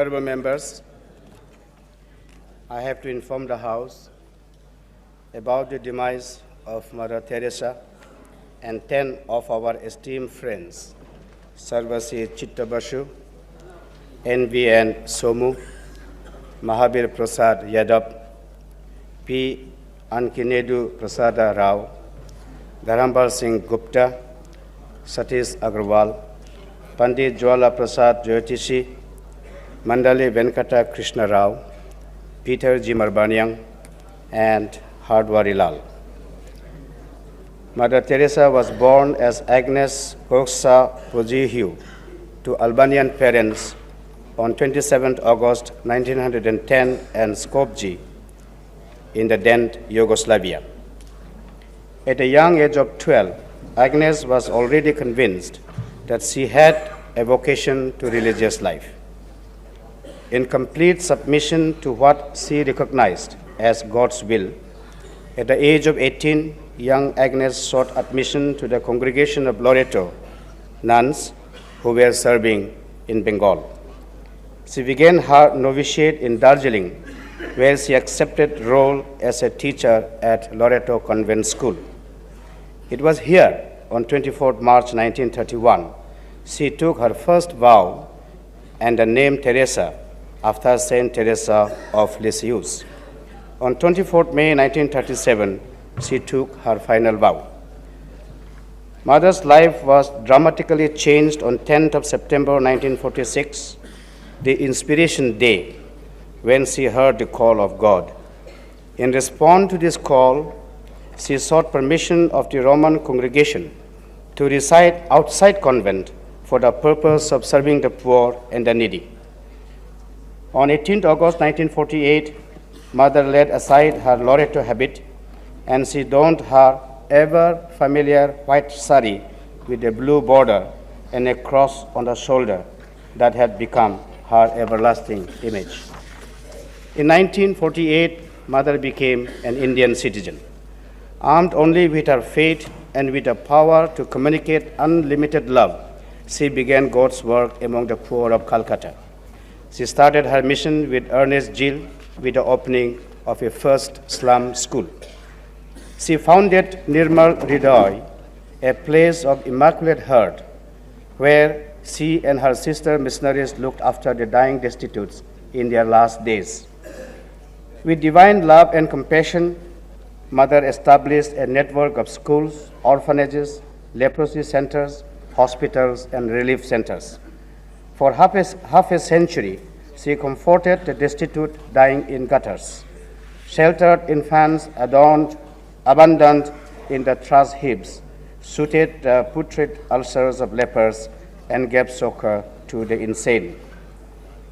Honorable members, I have to inform the House about the demise of Mother Teresa and 10 of our esteemed friends, Sarvasi Chitta Basu, N.V.N. Somu, Mahabir Prasad Yadav, P. Ankinedu Prasada Rao, Dharambal Singh Gupta, Satish Agrawal, Pandit Jwala Prasad Jyotishi, Mandali Venkata Krishna Rao, Peter G. Marbanyang, and Hardwari Lal. Mother Teresa was born as Agnes Koksa Pojihiu to Albanian parents on 27 August 1910 in Skopje in the then Yugoslavia. At a young age of 12, Agnes was already convinced that she had a vocation to religious life. In complete submission to what she recognized as God's will, at the age of 18, young Agnes sought admission to the congregation of Loreto nuns who were serving in Bengal. She began her novitiate in Darjeeling, where she accepted role as a teacher at Loreto Convent School. It was here, on 24 March 1931, she took her first vow and the name Teresa after Saint Teresa of Lisieux. On 24 May 1937, she took her final vow. Mother's life was dramatically changed on 10th of September 1946, the Inspiration Day, when she heard the call of God. In response to this call, she sought permission of the Roman congregation to reside outside convent for the purpose of serving the poor and the needy. On 18 August 1948, Mother laid aside her Loreto habit and she donned her ever familiar white sari with a blue border and a cross on the shoulder that had become her everlasting image. In 1948, Mother became an Indian citizen. Armed only with her faith and with the power to communicate unlimited love, she began God's work among the poor of Calcutta. She started her mission with earnest zeal with the opening of a first slum school. She founded Nirmal Hriday, a place of Immaculate Heart, where she and her sister missionaries looked after the dying destitutes in their last days. With divine love and compassion, Mother established a network of schools, orphanages, leprosy centers, hospitals, and relief centers. For half a century, she comforted the destitute dying in gutters, sheltered infants abandoned in the trash heaps, soothed the putrid ulcers of lepers, and gave succor to the insane.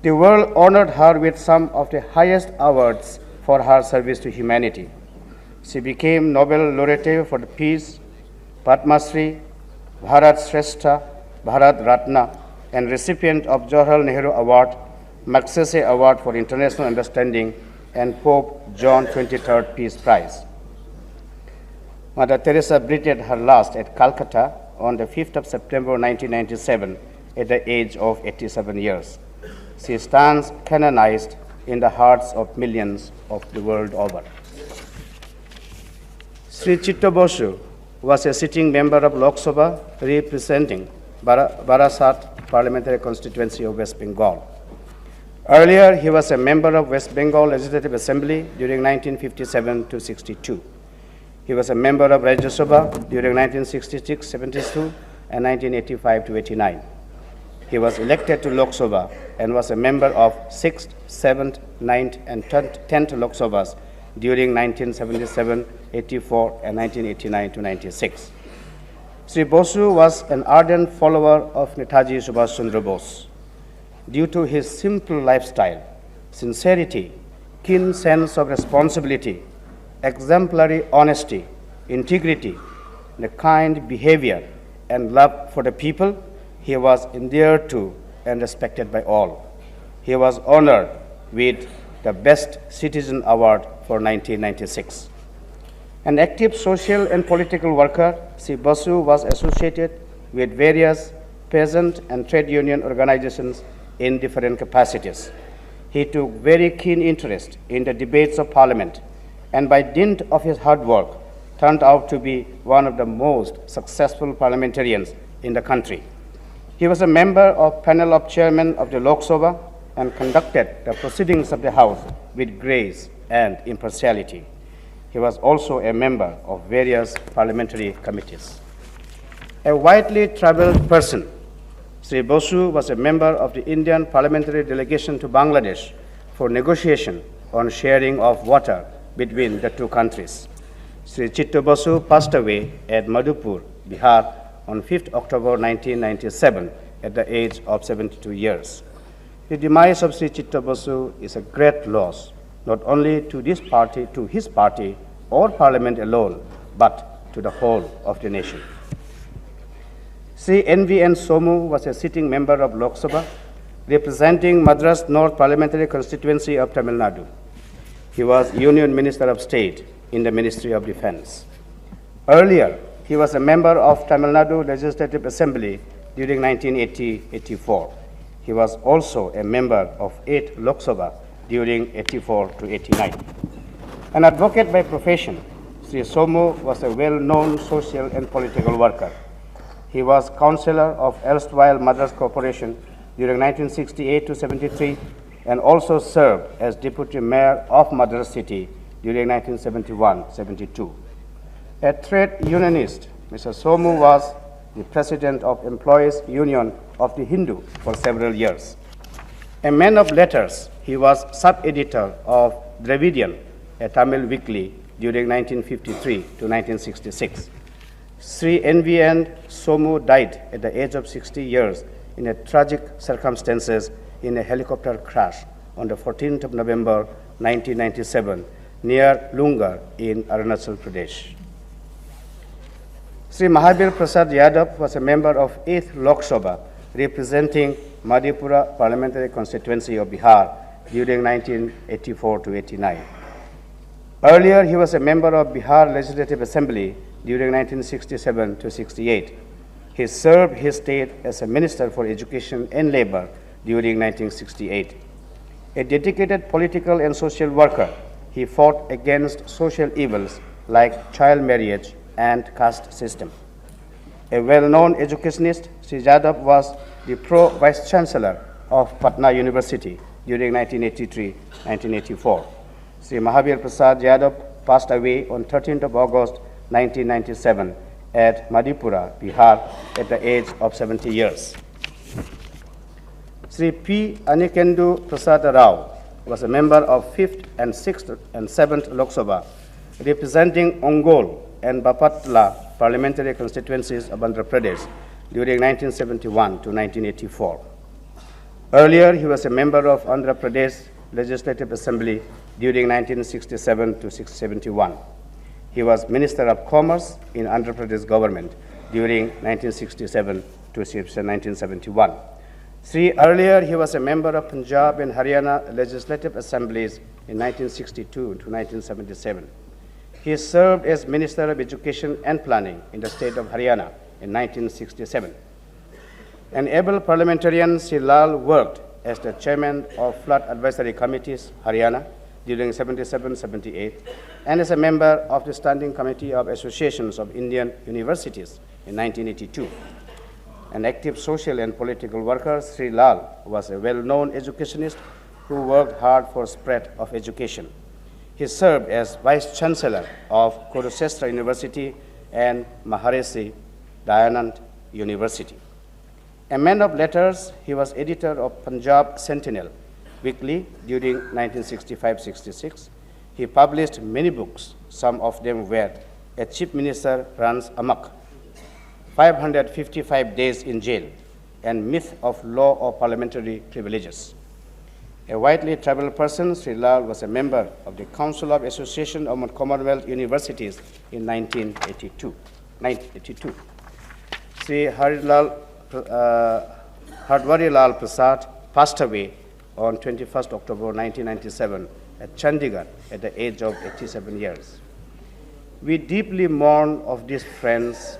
The world honored her with some of the highest awards for her service to humanity. She became Nobel Laureate for the Peace, Padma Shri, Bharat Shrestha, Bharat Ratna, and recipient of Jawaharlal Nehru Award, Magsaysay Award for International Understanding, and Pope John XXIII Peace Prize. Mother Teresa breathed her last at Calcutta on the 5th of September 1997 at the age of 87 years. She stands canonized in the hearts of millions of the world over. Sri Chitta Basu was a sitting member of Lok Sabha representing Barasat Parliamentary Constituency of West Bengal. Earlier, he was a member of West Bengal Legislative Assembly during 1957 to 62. He was a member of Rajya Sabha during 1966-72 and 1985 to 89. He was elected to Lok Sabha and was a member of 6th, 7th, 9th, and 10th Lok Sabhas during 1977, 84, and 1989 to 96. Sri Basu was an ardent follower of Netaji Subhash Chandra Bose. Due to his simple lifestyle, sincerity, keen sense of responsibility, exemplary honesty, integrity, the kind behavior, and love for the people, he was endeared to and respected by all. He was honored with the Best Citizen Award for 1996. An active social and political worker, Sri Basu was associated with various peasant and trade union organizations in different capacities. He took very keen interest in the debates of Parliament, and by dint of his hard work, turned out to be one of the most successful parliamentarians in the country. He was a member of panel of chairmen of the Lok Sabha and conducted the proceedings of the House with grace and impartiality. He was also a member of various parliamentary committees. A widely traveled person, Sri Bosu was a member of the Indian parliamentary delegation to Bangladesh for negotiation on sharing of water between the two countries. Sri Chitta Bosu passed away at Madhupur, Bihar on 5th October 1997 at the age of 72 years. The demise of Sri Chitta Bosu is a great loss, not only to his party or parliament alone, but to the whole of the nation. Sri N.V.N. Somu was a sitting member of Lok Sabha, representing Madras North Parliamentary Constituency of Tamil Nadu. He was Union Minister of State in the Ministry of Defense. Earlier, he was a member of Tamil Nadu Legislative Assembly during 1980-84. He was also a member of 8th Lok Sabha during 84 to 89. An advocate by profession, Sri Somu was a well-known social and political worker. He was councillor of erstwhile Madras Corporation during 1968 to 73 and also served as deputy mayor of Madras City during 1971-72. A trade unionist, Mr. Somu was the president of Employees Union of the Hindu for several years. A man of letters, he was sub-editor of Dravidian, a Tamil weekly, during 1953 to 1966. Sri N.V.N. Somu died at the age of 60 years in a tragic circumstances in a helicopter crash on the 14th of November 1997 near Lungar in Arunachal Pradesh. Sri Mahabir Prasad Yadav was a member of 8th Lok Sabha representing Madhepura Parliamentary Constituency of Bihar during 1984 to 89. Earlier, he was a member of Bihar Legislative Assembly during 1967 to 68. He served his state as a Minister for Education and Labor during 1968. A dedicated political and social worker, he fought against social evils like child marriage and caste system. A well-known educationist, Sri Yadav was the Pro-Vice Chancellor of Patna University during 1983-1984. Sri Mahabir Prasad Yadav passed away on 13th of August 1997 at Madhepura, Bihar, at the age of 70 years. Sri P. Anikendu Prasad Rao was a member of 5th and 6th and 7th Lok Sabha, representing Ongole and Bapatla parliamentary constituencies of Andhra Pradesh during 1971 to 1984. Earlier, he was a member of Andhra Pradesh Legislative Assembly during 1967 to 71. He was Minister of Commerce in Andhra Pradesh government during 1967 to 1971. Earlier, he was a member of Punjab and Haryana Legislative Assemblies in 1962 to 1977. He served as Minister of Education and Planning in the state of Haryana in 1967. An able parliamentarian, Sri Lal worked as the chairman of Flood Advisory Committees, Haryana, during 77-78, and as a member of the Standing Committee of Associations of Indian Universities in 1982. An active social and political worker, Sri Lal was a well-known educationist who worked hard for spread of education. He served as Vice Chancellor of Kurukshetra University and Maharishi Dayanand University. A man of letters, he was editor of Punjab Sentinel weekly during 1965-66. He published many books, some of them were A Chief Minister Runs Amok, 555 Days in Jail, and Myth of Law of Parliamentary Privileges. A widely traveled person, Sri Lal was a member of the Council of Association of Commonwealth Universities in 1982. Sri Hardwari Lal Prasad passed away on 21st October 1997 at Chandigarh at the age of 87 years. We deeply mourn of these friends,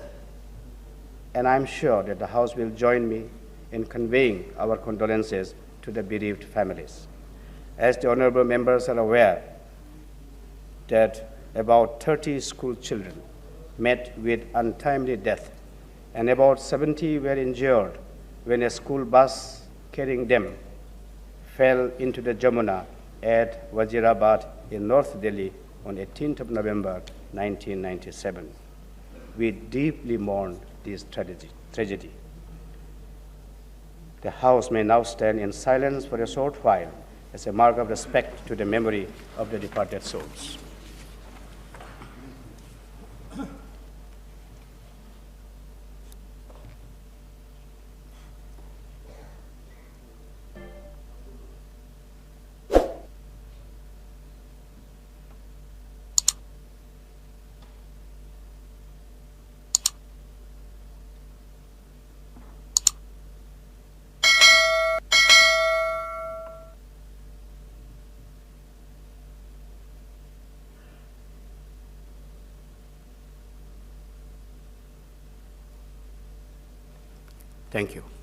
and I'm sure that the House will join me in conveying our condolences to the bereaved families. As the honorable members are aware, that about 30 school children met with untimely death, and about 70 were injured when a school bus carrying them fell into the Jamuna at Wazirabad in North Delhi on 18th of November 1997. We deeply mourn this tragedy. The House may now stand in silence for a short while as a mark of respect to the memory of the departed souls. Thank you.